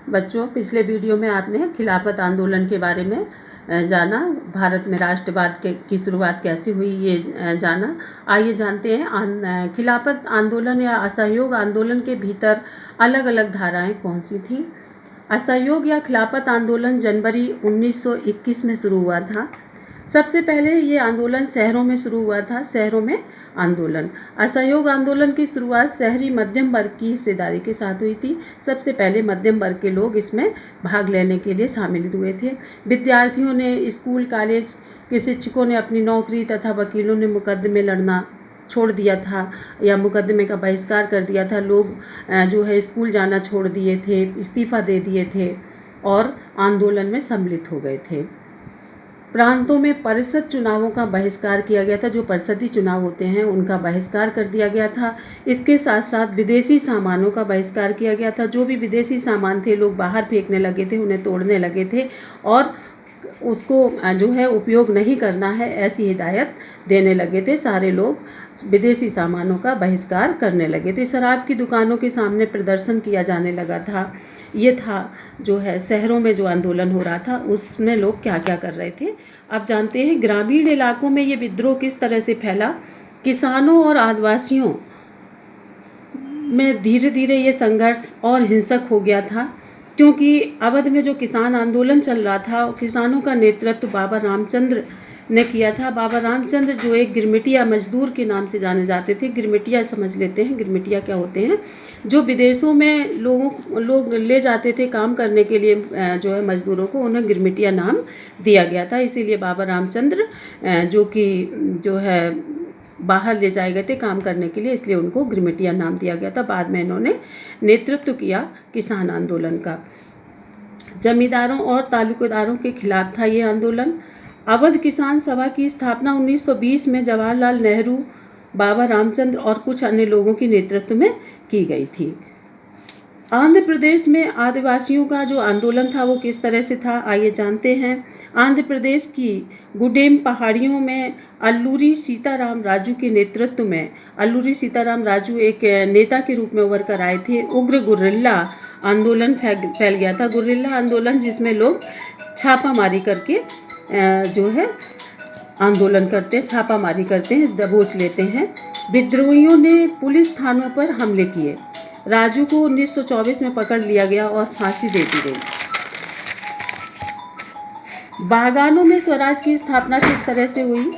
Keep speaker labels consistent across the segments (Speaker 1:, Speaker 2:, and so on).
Speaker 1: बच्चों, पिछले वीडियो में आपने खिलाफत आंदोलन के बारे में जाना, भारत में राष्ट्रवाद की शुरुआत कैसे हुई ये जाना। आइए जानते हैं खिलाफत आंदोलन या असहयोग आंदोलन के भीतर अलग अलग धाराएं कौन सी थीं। असहयोग या खिलाफत आंदोलन जनवरी 1921 में शुरू हुआ था। सबसे पहले ये आंदोलन शहरों में शुरू हुआ था, शहरों में आंदोलन। असहयोग आंदोलन की शुरुआत शहरी मध्यम वर्ग की हिस्सेदारी के साथ हुई थी। सबसे पहले मध्यम वर्ग के लोग इसमें भाग लेने के लिए शामिल हुए थे। विद्यार्थियों ने, स्कूल कॉलेज के शिक्षकों ने अपनी नौकरी तथा वकीलों ने मुकदमे लड़ना छोड़ दिया था या मुकदमे का बहिष्कार कर दिया था। लोग जो है स्कूल जाना छोड़ दिए थे, इस्तीफ़ा दे दिए थे और आंदोलन में सम्मिलित हो गए थे। प्रांतों में परिषद चुनावों का बहिष्कार किया गया था। जो परिषदीय चुनाव होते हैं उनका बहिष्कार कर दिया गया था। इसके साथ साथ विदेशी सामानों का बहिष्कार किया गया था। जो भी विदेशी सामान थे लोग बाहर फेंकने लगे थे, उन्हें तोड़ने लगे थे और उसको जो है उपयोग नहीं करना है ऐसी हिदायत देने लगे थे। सारे लोग विदेशी सामानों का बहिष्कार करने लगे थे। शराब की दुकानों के सामने प्रदर्शन किया जाने लगा था। ये था जो है शहरों में जो आंदोलन हो रहा था उसमें लोग क्या क्या कर रहे थे। अब जानते हैं ग्रामीण इलाकों में ये विद्रोह किस तरह से फैला। किसानों और आदिवासियों में धीरे धीरे ये संघर्ष और हिंसक हो गया था, क्योंकि अवध में जो किसान आंदोलन चल रहा था किसानों का नेतृत्व बाबा रामचंद्र ने किया था। बाबा रामचंद्र जो एक गिरमिटिया मजदूर के नाम से जाने जाते थे। गिरमिटिया समझ लेते हैं, गिरमिटिया क्या होते हैं। जो विदेशों में लोग ले जाते थे काम करने के लिए जो है मजदूरों को, उन्हें गिरमिटिया नाम दिया गया था। इसीलिए बाबा रामचंद्र जो कि जो है बाहर ले जाए गए थे काम करने के लिए, इसलिए उनको गिरमिटिया नाम दिया गया था। बाद में इन्होंने नेतृत्व किया किसान आंदोलन का। जमींदारों और तालुकेदारों के खिलाफ था ये आंदोलन। अवध किसान सभा की स्थापना 1920 में जवाहरलाल नेहरू, बाबा रामचंद्र और कुछ अन्य लोगों के नेतृत्व में की गई थी। आंध्र प्रदेश में आदिवासियों का जो आंदोलन था वो किस तरह से था, आइए जानते हैं। आंध्र प्रदेश की गुडेम पहाड़ियों में अल्लूरी सीताराम राजू के नेतृत्व में, अल्लूरी सीताराम राजू एक नेता के रूप में उभर कर आए थे। उग्र गुर्रिल्ला आंदोलन फैल गया था। गुर्रिल्ला आंदोलन जिसमें लोग छापामारी करके जो है आंदोलन करते हैं, छापामारी करते हैं, दबोच लेते हैं। विद्रोहियों ने पुलिस थानों पर हमले किए। राजू को 1924 में पकड़ लिया गया और फांसी दे दी गई। बागानों में स्वराज की स्थापना किस तरह से हुई।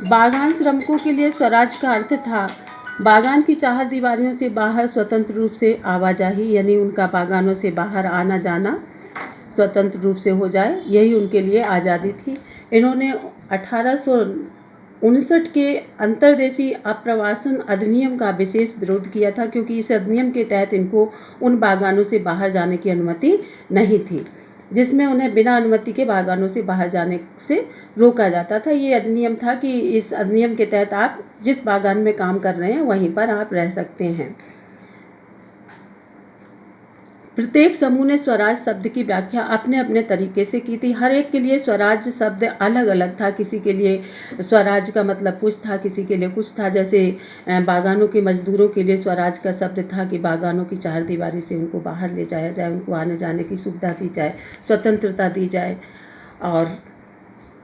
Speaker 1: बागान श्रमिकों के लिए स्वराज का अर्थ था बागान की चार दीवारियों से बाहर स्वतंत्र रूप से आवाजाही, यानी उनका बागानों से बाहर आना जाना स्वतंत्र रूप से हो जाए, यही उनके लिए आज़ादी थी। इन्होंने 1859 के अंतर्देशीय अप्रवासन अधिनियम का विशेष विरोध किया था, क्योंकि इस अधिनियम के तहत इनको उन बागानों से बाहर जाने की अनुमति नहीं थी, जिसमें उन्हें बिना अनुमति के बागानों से बाहर जाने से रोका जाता था। ये अधिनियम था कि इस अधिनियम के तहत आप जिस बागान में काम कर रहे हैं वहीं पर आप रह सकते हैं। प्रत्येक समूह ने स्वराज शब्द की व्याख्या अपने अपने तरीके से की थी। हर एक के लिए स्वराज शब्द अलग अलग था। किसी के लिए स्वराज का मतलब कुछ था, किसी के लिए कुछ था। जैसे बागानों के मजदूरों के लिए स्वराज का शब्द था कि बागानों की चार दीवारी से उनको बाहर ले जाया जाए, उनको आने जाने की सुविधा दी जाए, स्वतंत्रता दी जाए। और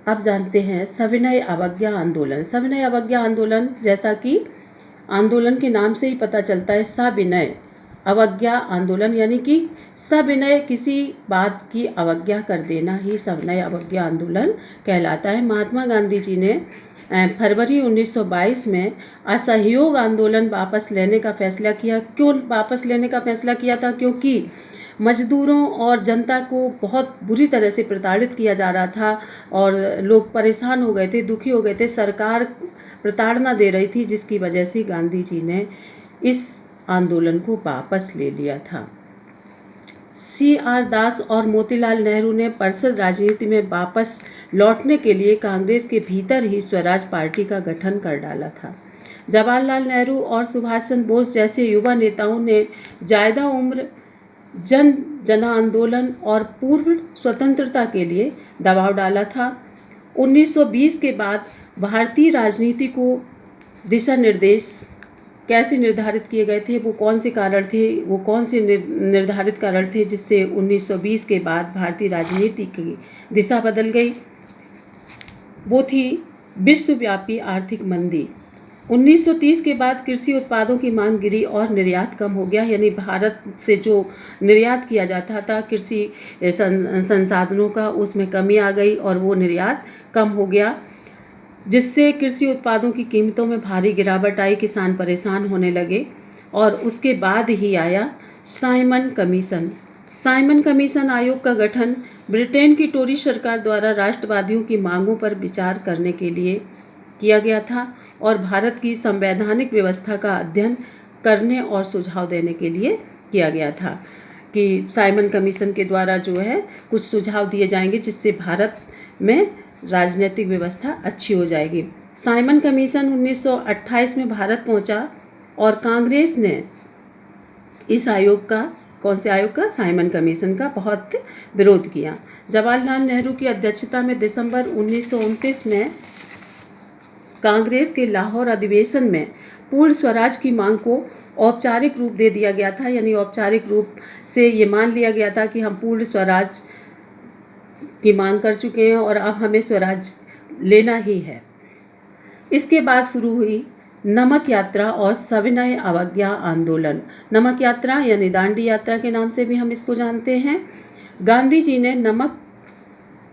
Speaker 1: अब जानते हैं सविनय अवज्ञा आंदोलन। सविनय अवज्ञा आंदोलन, जैसा कि आंदोलन के नाम से ही पता चलता है, सविनय अवज्ञा आंदोलन, यानी कि सविनय किसी बात की अवज्ञा कर देना ही सविनय अवज्ञा आंदोलन कहलाता है। महात्मा गांधी जी ने फरवरी 1922 में असहयोग आंदोलन वापस लेने का फैसला किया। क्यों वापस लेने का फैसला किया था? क्योंकि मजदूरों और जनता को बहुत बुरी तरह से प्रताड़ित किया जा रहा था और लोग परेशान हो गए थे, दुखी हो गए थे। सरकार प्रताड़ना दे रही थी, जिसकी वजह से गांधी जी ने इस आंदोलन को वापस ले लिया था। CR दास और मोतीलाल नेहरू ने परिषद राजनीति में वापस लौटने के लिए कांग्रेस के भीतर ही स्वराज पार्टी का गठन कर डाला था। जवाहरलाल नेहरू और सुभाष चंद्र बोस जैसे युवा नेताओं ने ज्यादा उम्र जन आंदोलन और पूर्व स्वतंत्रता के लिए दबाव डाला था। 1920 के बाद भारतीय राजनीति को दिशा निर्देश कैसे निर्धारित किए गए थे, वो कौन से कारण थे, वो कौन से निर्धारित कारण थे जिससे 1920 के बाद भारतीय राजनीति की दिशा बदल गई। वो थी विश्वव्यापी आर्थिक मंदी। 1930 के बाद कृषि उत्पादों की मांग गिरी और निर्यात कम हो गया, यानी भारत से जो निर्यात किया जाता था कृषि संसाधनों का, उसमें कमी आ गई और वो निर्यात कम हो गया, जिससे कृषि उत्पादों की कीमतों में भारी गिरावट आई, किसान परेशान होने लगे। और उसके बाद ही आया साइमन कमीशन। साइमन कमीशन आयोग का गठन ब्रिटेन की टोरी सरकार द्वारा राष्ट्रवादियों की मांगों पर विचार करने के लिए किया गया था और भारत की संवैधानिक व्यवस्था का अध्ययन करने और सुझाव देने के लिए किया गया था कि साइमन कमीशन के द्वारा जो है कुछ सुझाव दिए जाएंगे जिससे भारत में राजनीतिक व्यवस्था अच्छी हो जाएगी। साइमन कमीशन 1928 में भारत पहुंचा और कांग्रेस ने इस आयोग का, कौन से आयोग का, साइमन कमीशन का बहुत विरोध किया। जवाहरलाल नेहरू की अध्यक्षता में दिसंबर 1929 में कांग्रेस के लाहौर अधिवेशन में पूर्ण स्वराज की मांग को औपचारिक रूप दे दिया गया था, यानी औपचारिक रूप से ये मान लिया गया था कि हम पूर्ण स्वराज की मांग कर चुके हैं और अब हमें स्वराज लेना ही है। इसके बाद शुरू हुई नमक यात्रा और सविनय अवज्ञा आंदोलन। नमक यात्रा यानी दांडी यात्रा के नाम से भी हम इसको जानते हैं। गांधी जी ने नमक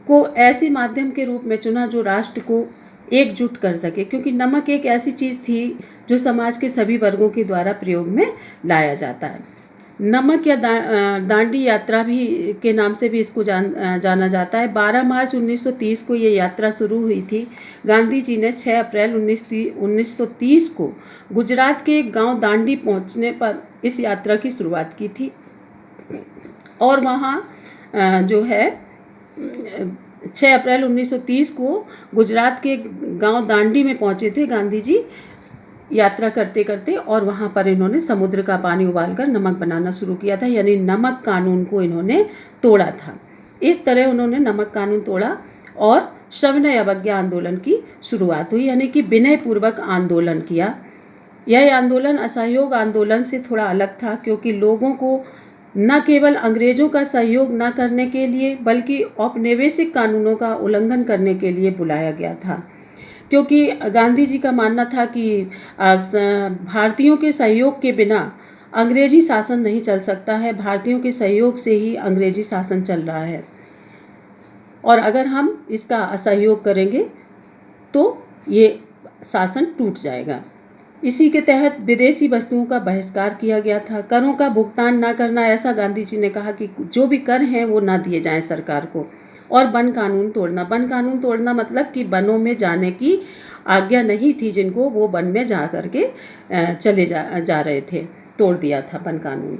Speaker 1: को ऐसे माध्यम के रूप में चुना जो राष्ट्र को एकजुट कर सके, क्योंकि नमक एक ऐसी चीज़ थी जो समाज के सभी वर्गों के द्वारा प्रयोग में लाया जाता है। नमक या दांडी यात्रा भी के नाम से भी इसको जाना जाता है। 12 मार्च 1930 को ये यात्रा शुरू हुई थी। गांधी जी ने 6 अप्रैल 1930 को गुजरात के गांव दांडी पहुंचने पर इस यात्रा की शुरुआत की थी और वहाँ जो है 6 अप्रैल 1930 को गुजरात के गांव दांडी में पहुंचे थे गांधी जी यात्रा करते करते, और वहाँ पर इन्होंने समुद्र का पानी उबालकर नमक बनाना शुरू किया था, यानी नमक कानून को इन्होंने तोड़ा था। इस तरह उन्होंने नमक कानून तोड़ा और सविनय अवज्ञा आंदोलन की शुरुआत हुई, यानी कि विनय पूर्वक आंदोलन किया। यह आंदोलन असहयोग आंदोलन से थोड़ा अलग था, क्योंकि लोगों को न केवल अंग्रेजों का सहयोग न करने के लिए बल्कि औपनिवेशिक कानूनों का उल्लंघन करने के लिए बुलाया गया था, क्योंकि गांधी जी का मानना था कि भारतीयों के सहयोग के बिना अंग्रेजी शासन नहीं चल सकता है, भारतीयों के सहयोग से ही अंग्रेजी शासन चल रहा है और अगर हम इसका असहयोग करेंगे तो ये शासन टूट जाएगा। इसी के तहत विदेशी वस्तुओं का बहिष्कार किया गया था। करों का भुगतान ना करना, ऐसा गांधी जी ने कहा कि जो भी कर हैं वो ना दिए जाएं सरकार को। और वन कानून तोड़ना, वन कानून तोड़ना मतलब कि वनों में जाने की आज्ञा नहीं थी जिनको, वो वन में जा करके चले जा रहे थे, तोड़ दिया था वन कानून।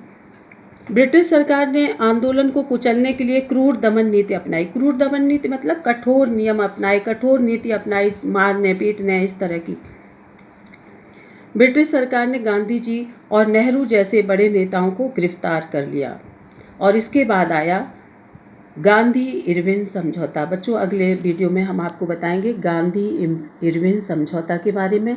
Speaker 1: ब्रिटिश सरकार ने आंदोलन को कुचलने के लिए क्रूर दमन नीति अपनाई। क्रूर दमन नीति मतलब कठोर नियम अपनाए, कठोर नीति अपनाई, मारने पीटने इस तरह की। ब्रिटिश सरकार ने गांधी जी और नेहरू जैसे बड़े नेताओं को गिरफ्तार कर लिया और इसके बाद आया गांधी इरविन समझौता। बच्चों, अगले वीडियो में हम आपको बताएंगे गांधी इरविन समझौता के बारे में।